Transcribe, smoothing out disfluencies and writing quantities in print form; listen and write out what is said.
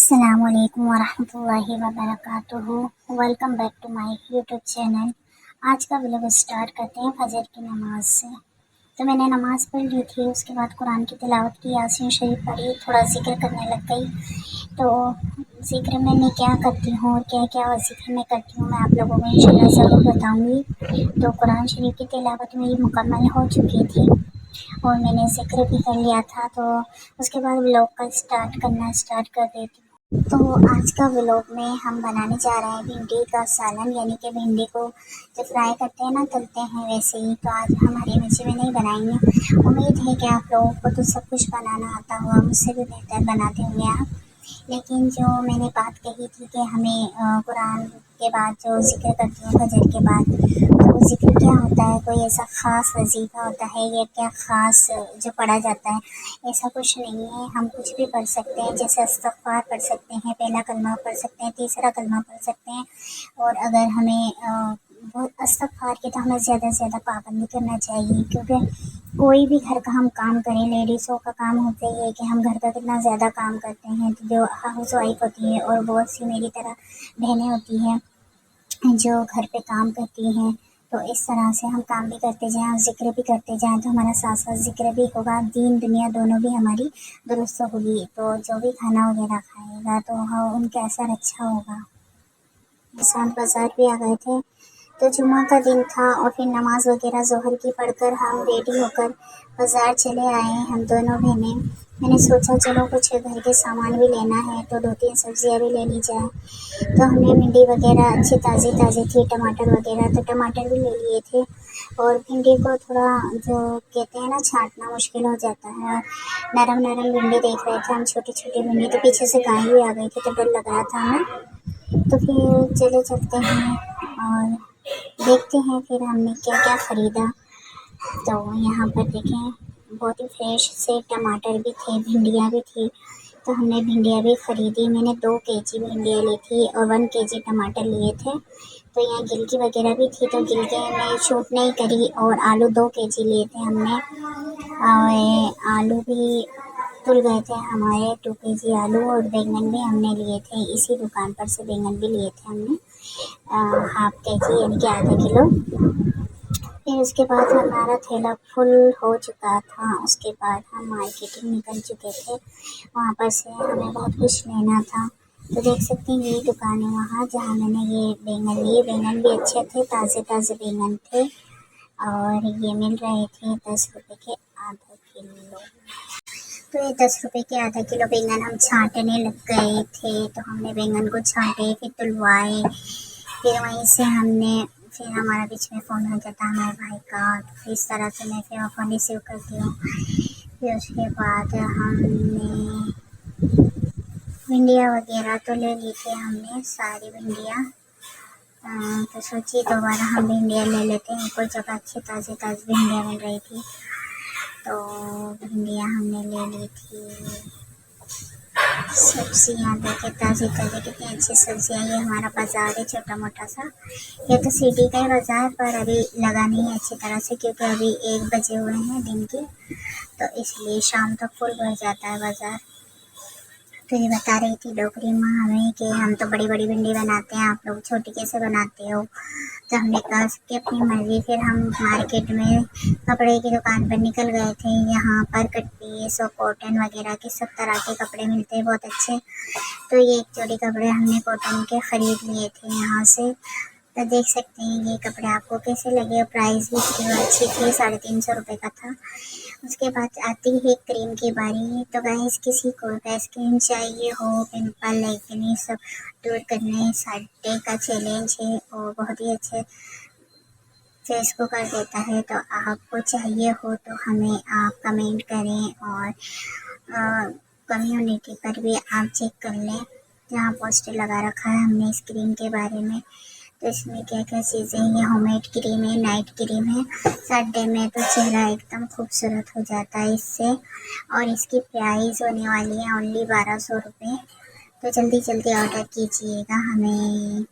अस्सलामुअलैकुम वरहमतुल्लाहि वबरकातुहू। Welcome back to my YouTube channel. आज का व्लॉग स्टार्ट करते हैं फजर की नमाज से। तो मैंने नमाज़ पढ़ ली थी, उसके बाद कुरान की तिलावत की, यासीन शरीफ पढ़ी, थोड़ा जिक्र करने लग गई। तो जिक्र में मैं क्या करती हूँ और क्या क्या जिक्र मैं करती हूँ, मैं आप लोगों को इंशाल्लाह ज़रूर बताऊँगी। तो कुरान शरीफ की तिलावत मेरी मुकम्मल हो चुकी थी और मैंने जिक्र भी कर लिया था। तो उसके बाद व्लॉग का स्टार्ट कर देती हूँ। तो आज का व्लॉग में हम बनाने जा रहे हैं भिंडी का सालन, यानी कि भिंडी को जो फ्राई करते हैं ना, तलते हैं वैसे ही। तो आज हम हरी मिर्ची में नहीं बनाएंगे। उम्मीद है कि आप लोगों को तो सब कुछ बनाना आता होगा, मुझसे भी बेहतर बनाते होंगे आप। लेकिन जो मैंने बात कही थी कि हमें कुरान के बाद जो जिक्र करती हूँ फजर के बाद, तो वो जिक्र क्या होता है, कोई ऐसा ख़ास वजीफ़ा होता है या क्या ख़ास जो पढ़ा जाता है, ऐसा कुछ नहीं है। हम कुछ भी पढ़ सकते हैं, जैसे इस्तग़फ़ार पढ़ सकते हैं, पहला कलमा पढ़ सकते हैं, तीसरा कलमा पढ़ सकते हैं। और अगर हमें वो इस्तग़फ़ार की तो हमें ज़्यादा से ज़्यादा पाबंदी करना चाहिए, क्योंकि कोई भी घर का हम काम करें, लेडीज़ों का काम होता ही है कि हम घर का कितना ज़्यादा काम करते हैं। तो जो हाउस वाइफ होती है और बहुत सी मेरी तरह बहनें होती हैं जो घर पे काम करती हैं, तो इस तरह से हम काम भी करते जाएँ और ज़िक्र भी करते जाएँ, तो हमारा साथ साथ ज़िक्र भी होगा, दीन दुनिया दोनों भी हमारी दुरुस्त होगी। तो जो भी खाना वगैरह खाएगा तो हाँ, उनका असर अच्छा होगा। साथ बाज़ार भी आ गए थे, तो जुम्मा का दिन था और फिर नमाज वगैरह ज़ोहर की पढ़कर हम रेडी होकर बाज़ार चले आए, हम दोनों बहनें। मैंने सोचा चलो कुछ घर के सामान भी लेना है, तो 2-3 सब्ज़ियाँ भी ले ली जाए। तो हमने भिंडी वगैरह अच्छी ताज़ी ताज़ी थी, टमाटर वगैरह, तो टमाटर भी ले लिए थे। और भिंडी को थोड़ा जो कहते हैं ना, छाँटना मुश्किल हो जाता है। नरम नरम भिंडी देख रहे थे हम, छोटी छोटी भिंडी, तो पीछे से गाय भी आ गई थी, तो डर लग रहा था हमें। तो फिर चले चलते हैं और देखते हैं फिर हमने क्या क्या ख़रीदा। तो यहाँ पर देखें, बहुत ही फ्रेश से टमाटर भी थे, भिंडियाँ भी थी। तो हमने भिंडियाँ भी ख़रीदी। मैंने 2 केजी भिंडियाँ ली थी और 1 केजी टमाटर लिए थे। तो यहाँ गिलकी वगैरह भी थी, तो गिलकी में छूट नहीं करी। और आलू 2 केजी लिए थे हमने, और आलू भी तुल गए थे हमारे, 2 केजी आलू। और बैंगन भी हमने लिए थे, इसी दुकान पर से बैंगन भी लिए थे हमने, हाफ केजी यानी कि आधा किलो। फिर उसके बाद हमारा थैला फुल हो चुका था। उसके बाद हम मार्केटिंग निकल चुके थे, वहाँ पर से हमें बहुत कुछ लेना था। तो देख सकते हैं यही दुकान है वहाँ जहाँ मैंने ये बैंगन लिए। बैंगन भी अच्छे थे, ताज़े ताज़े बैंगन थे और ये मिल रहे थे 10 रुपये के आधा किलो। तो ये 10 रुपये के आधा किलो बैंगन हम छाँटने लग गए थे। तो हमने बैंगन को छाँटे, फिर तुलवाए, फिर वहीं से हमने, फिर हमारा बीच में फ़ोन हो जाता है हमारे भाई का, तो फिर इस तरह से मैं फिर फ़ोन रिसीव करती हूँ। फिर उसके बाद हमने भिंडियाँ वगैरह तो ले ली थी हमने, सारी भिंडियाँ। तो सोची दोबारा हम भिंडियाँ ले लेते हैं, कोई जगह अच्छी ताज़ी ताज़ी भिंडियाँ मिल रही थी, तो भिंडियाँ हमने ले ली थी। सब्जियाँ देखे ताज़ी ताज़ी, कितनी अच्छी सब्जियाँ। ये हमारा बाज़ार है छोटा मोटा सा, ये तो सिटी का ही बाज़ार, पर अभी लगा नहीं है अच्छी तरह से, क्योंकि अभी 1 बजे हुए हैं दिन के, तो इसलिए शाम तक फुल भर जाता है बाज़ार। तो ये बता रही थी डोकरी माँ हमें कि हम तो बड़ी बड़ी भिंडी बनाते हैं, आप लोग छोटी कैसे बनाते हो। तो हमने कहा सबकी अपनी मर्ज़ी। फिर हम मार्केट में कपड़े की दुकान पर निकल गए थे। यहाँ पर कट पीस और कॉटन वगैरह के सब तरह के कपड़े मिलते हैं, बहुत अच्छे। तो ये एक जोड़ी कपड़े हमने कॉटन के ख़रीद लिए थे यहाँ से। तो देख सकते हैं ये कपड़े आपको कैसे लगे, और प्राइस भी अच्छी थी, 350 रुपये का था। उसके बाद आती है क्रीम की बारी। तो गाइस किसी को फेस क्रीम चाहिए हो, पिंपल एक्ने सब दूर करने, साडे का चैलेंज है और बहुत ही अच्छे फेस को कर देता है। तो आपको चाहिए हो तो हमें आप कमेंट करें, और कम्युनिटी पर भी आप चेक कर लें, जहाँ पोस्टर लगा रखा है हमने इस क्रीम के बारे में। तो इसमें क्या क्या चीज़ें हैं, ये होममेड क्रीम है, नाइट क्रीम है। सर्दी में तो चेहरा एकदम खूबसूरत हो जाता है इससे। और इसकी प्राइस होने वाली है ओनली 1200 रुपये। तो जल्दी जल्दी ऑर्डर कीजिएगा, हमें